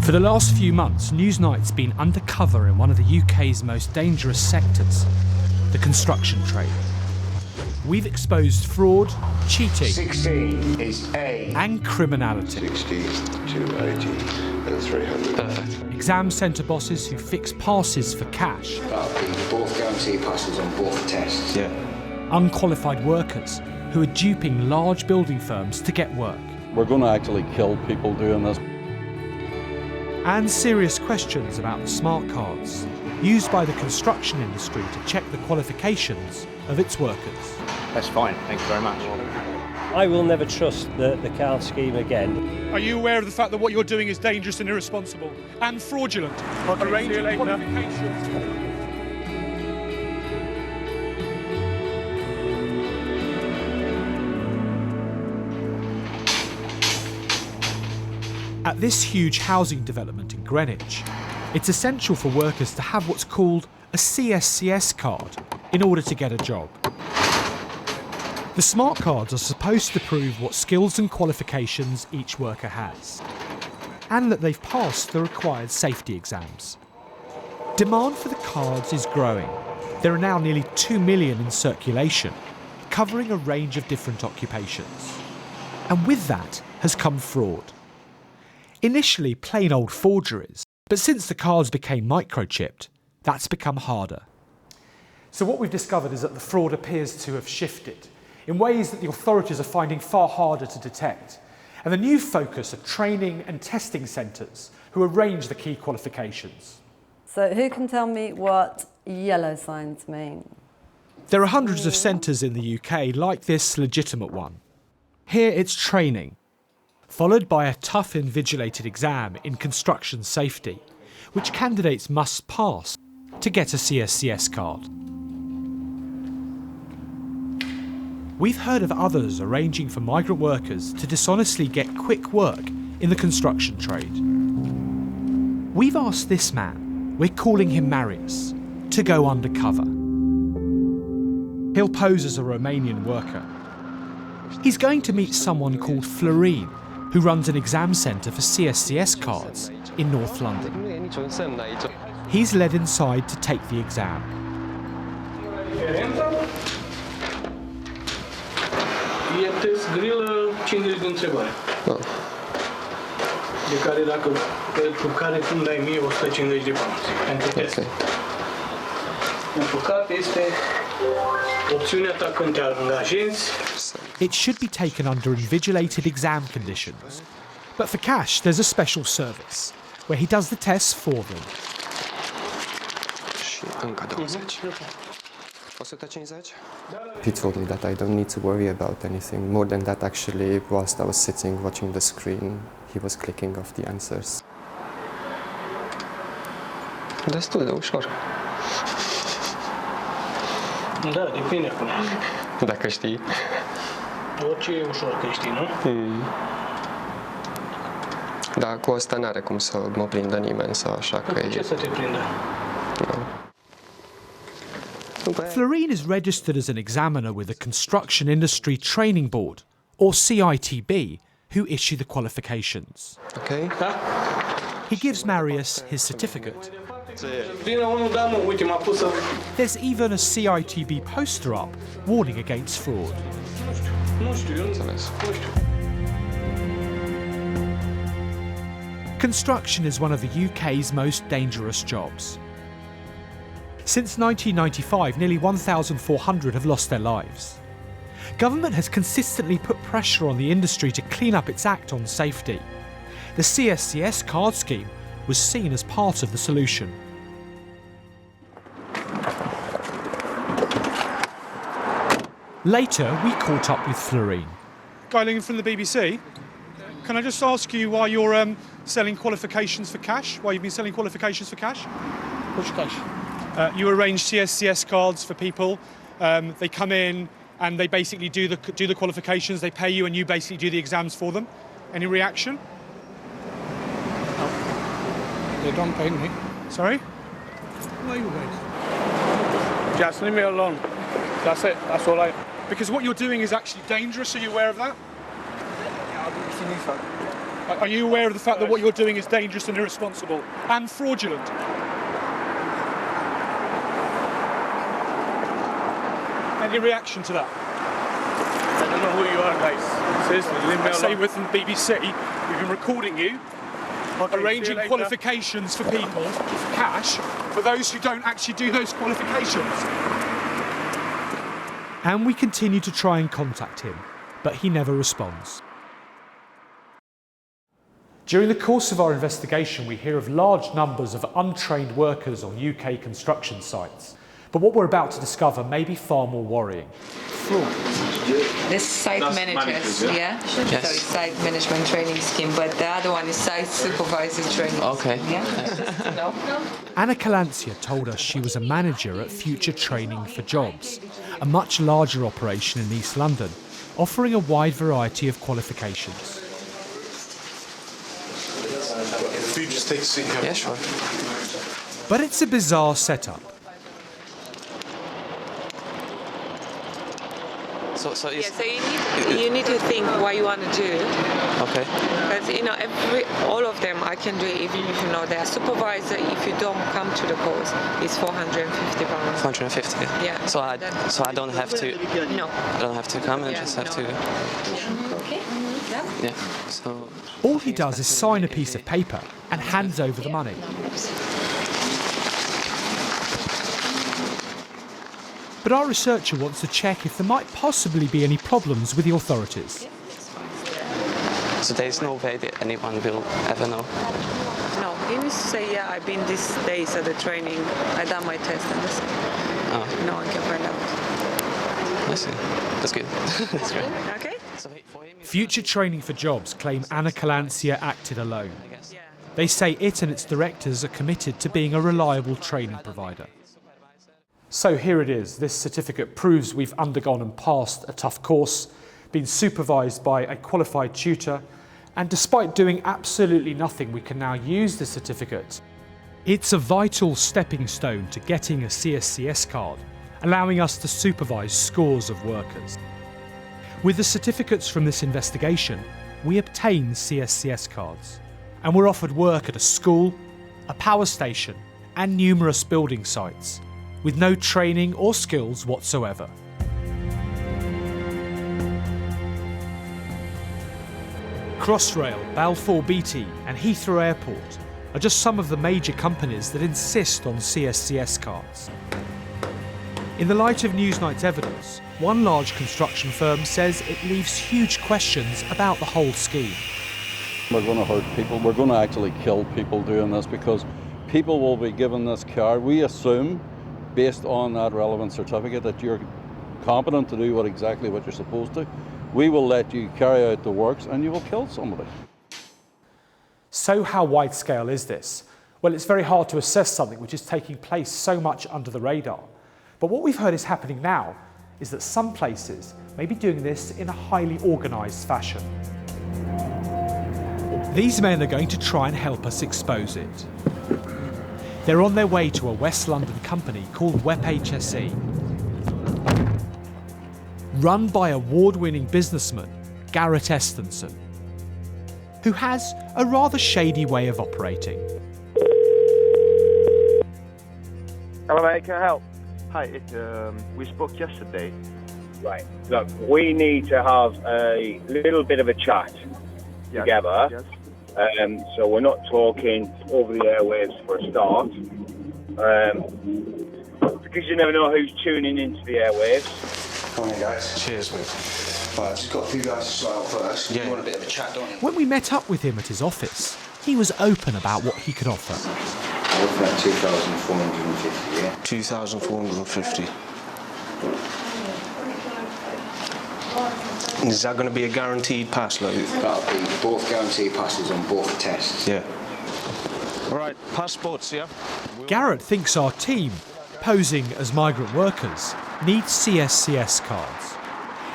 For the last few months, Newsnight's been undercover in one of the UK's most dangerous sectors, the construction trade. We've exposed fraud, cheating 16 is A. and criminality. 60, 280 and 300. Perfect. Exam centre bosses who fix passes for cash. Both guarantee passes on both tests. Yeah. Unqualified workers who are duping large building firms to get work. We're going to actually kill people doing this. And serious questions about the smart cards used by the construction industry to check the qualifications of its workers. That's fine, thank you very much. I will never trust the card scheme again. Are you aware of the fact that what you're doing is dangerous and irresponsible and fraudulent? Arranging qualifications. At this huge housing development in Greenwich, it's essential for workers to have what's called a CSCS card in order to get a job. The smart cards are supposed to prove what skills and qualifications each worker has, and that they've passed the required safety exams. Demand for the cards is growing. There are now nearly 2 million in circulation, covering a range of different occupations. And with that has come fraud. Initially plain old forgeries, but since the cards became microchipped, that's become harder. So what we've discovered is that the fraud appears to have shifted in ways that the authorities are finding far harder to detect. And the new focus of training and testing centres who arrange the key qualifications. So who can tell me what yellow signs mean? There are hundreds of centres in the UK like this legitimate one. Here it's training, followed by a tough invigilated exam in construction safety, which candidates must pass to get a CSCS card. We've heard of others arranging for migrant workers to dishonestly get quick work in the construction trade. We've asked this man, we're calling him Marius, to go undercover. He'll pose as a Romanian worker. He's going to meet someone called Florin, who runs an exam centre for CSCS cards in North London. He's led inside to take the exam. It should be taken under invigilated exam conditions. But for cash, there's a special service where he does the tests for them. He told me that I don't need to worry about anything. More than that, actually, whilst I was sitting watching the screen, he was clicking off the answers. Destul de ușor. Da, depinde acum. Dacă știi. Orice e ușor când știi, nu? Da, cu asta n-are cum să mă prindă nimeni sau așa că ce să te prindă? Florin is registered as an examiner with the Construction Industry Training Board, or CITB, who issue the qualifications. Okay. He gives Marius his certificate. There's even a CITB poster up warning against fraud. Construction is one of the UK's most dangerous jobs. Since 1995, nearly 1,400 have lost their lives. Government has consistently put pressure on the industry to clean up its act on safety. The CSCS card scheme was seen as part of the solution. Later, we caught up with Florin. Guy Lingham from the BBC. Can I just ask you why you're selling qualifications for cash? Why you've been selling qualifications for cash? Which cash? You arrange CSCS cards for people. They come in and they basically do the qualifications. They pay you, and you basically do the exams for them. Any reaction? No. They don't pay me. Sorry? Why you guys? Just leave me alone. That's it. That's all I. Because what you're doing is actually dangerous. Are you aware of that? Are you aware of the fact that what you're doing is dangerous and irresponsible and fraudulent? Any reaction to that? I don't know who you are, guys. Seriously, leave me alone. Say with the BBC, we've been recording you, arranging qualifications for people for cash for those who don't actually do those qualifications. And we continue to try and contact him, but he never responds. During the course of our investigation, we hear of large numbers of untrained workers on UK construction sites. But what we're about to discover may be far more worrying. Fraud. This site managers, yeah? So it's site management training scheme, but the other one is site supervisor training. Okay. Scheme, yeah? No? Anna Calancia told us she was a manager at Future Training for Jobs, a much larger operation in East London, offering a wide variety of qualifications. If you just take a seat here. Yeah, sure. But it's a bizarre setup. So So you need to think what you want to do. Okay. Because all of them I can do it, even if they're supervisor. If you don't come to the course, it's £450. 450. Yeah. So I don't have to. No. I don't have to come. I just have to. Okay. Yeah. So. All he does is sign a piece of paper and hands over the money. But our researcher wants to check if there might possibly be any problems with the authorities. So there's no way that anyone will ever know. No, you need to say, yeah, I've been these days at the training, I done my test, and that's it. No one can find out. I see. That's good. That's great. Okay. Future Training for Jobs claim Anna Calancia acted alone. They say it and its directors are committed to being a reliable training provider. So here it is. This certificate proves we've undergone and passed a tough course, been supervised by a qualified tutor, and despite doing absolutely nothing, we can now use the certificate. It's a vital stepping stone to getting a CSCS card, allowing us to supervise scores of workers. With the certificates from this investigation, we obtain CSCS cards, and we're offered work at a school, a power station, and numerous building sites, with no training or skills whatsoever. Crossrail, Balfour Beatty and Heathrow Airport are just some of the major companies that insist on CSCS cards. In the light of Newsnight's evidence, one large construction firm says it leaves huge questions about the whole scheme. We're going to hurt people. We're going to actually kill people doing this because people will be given this card. We assume, based on that relevant certificate, that you're competent to do exactly what you're supposed to. We will let you carry out the works and you will kill somebody. So how wide scale is this? Well, it's very hard to assess something which is taking place so much under the radar. But what we've heard is happening now is that some places may be doing this in a highly organised fashion. These men are going to try and help us expose it. They're on their way to a West London company called WEP HSE, run by award-winning businessman Garrett Estenson, who has a rather shady way of operating. Hello mate, can I help? Hi, we spoke yesterday. Right, look, we need to have a little bit of a chat together. Yes. So we're not talking over the airwaves for a start. Because you never know who's tuning into the airwaves. Come on in, guys. Cheers, mate. Right, I've just got a few guys to sort out first. Yeah. You want a bit of a chat, don't you? When we met up with him at his office, he was open about what he could offer. I'm looking at 2,450, yeah? 2,450. Is that going to be a guaranteed pass, like? That'll be both guaranteed passes on both tests. Yeah. All right, passports, yeah? Garrett thinks our team, posing as migrant workers, need CSCS cards.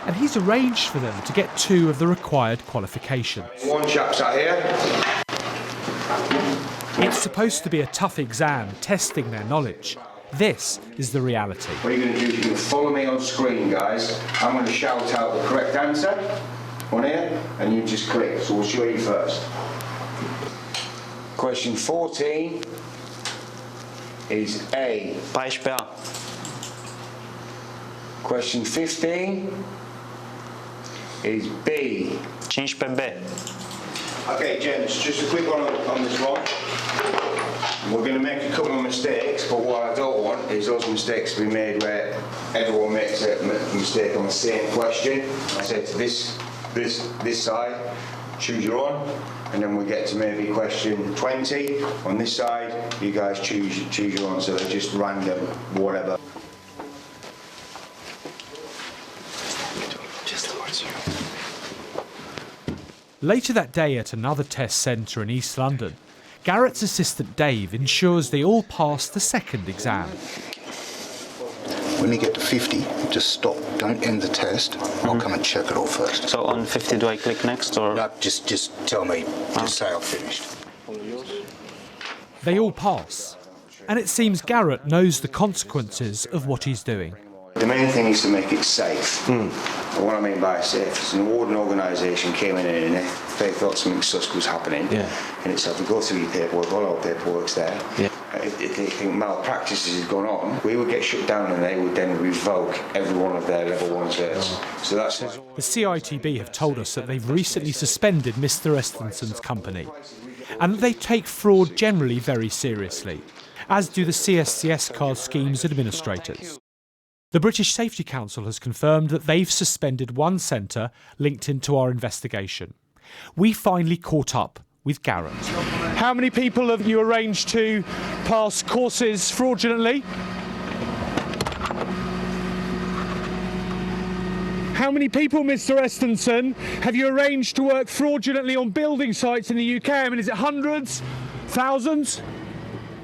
And he's arranged for them to get 2 of the required qualifications. One chap's out here. It's supposed to be a tough exam testing their knowledge. This is the reality. What you're going to do is you're going to follow me on screen, guys. I'm going to shout out the correct answer on here, and you just click. So we'll show you first. Question 14 is A. Beispiel A. Question 15 is B. 15 B. Okay, gents, just a quick one on this one. We're going to make a couple of mistakes, but what I don't want is those mistakes to be made where everyone makes a mistake on the same question. I say to this side, choose your own, and then we get to maybe question 20. On this side, you guys choose your own, so they're just random, whatever. Just towards you. Later that day at another test centre in East London, Garrett's assistant Dave ensures they all pass the second exam. When you get to 50, just stop. Don't end the test. I'll come and check it all first. So on 50, do I click next or? No, just tell me. Just say I've finished. They all pass, and it seems Garrett knows the consequences of what he's doing. The main thing is to make it safe. And what I mean by safe is an awarding organisation came in and if they thought something sus was happening, and it said, we go through your paperwork, all our paperwork's there. If they think malpractices has gone on, we would get shut down and they would then revoke every one of their level 1 certs. So that's why. The CITB have told us that they've recently suspended Mr. Estenson's company, and that they take fraud generally very seriously, as do the CSCS card scheme's administrators. The British Safety Council has confirmed that they've suspended one centre linked into our investigation. We finally caught up with Garrett. How many people have you arranged to pass courses fraudulently? How many people, Mr. Estenson, have you arranged to work fraudulently on building sites in the UK? I mean, is it hundreds? Thousands?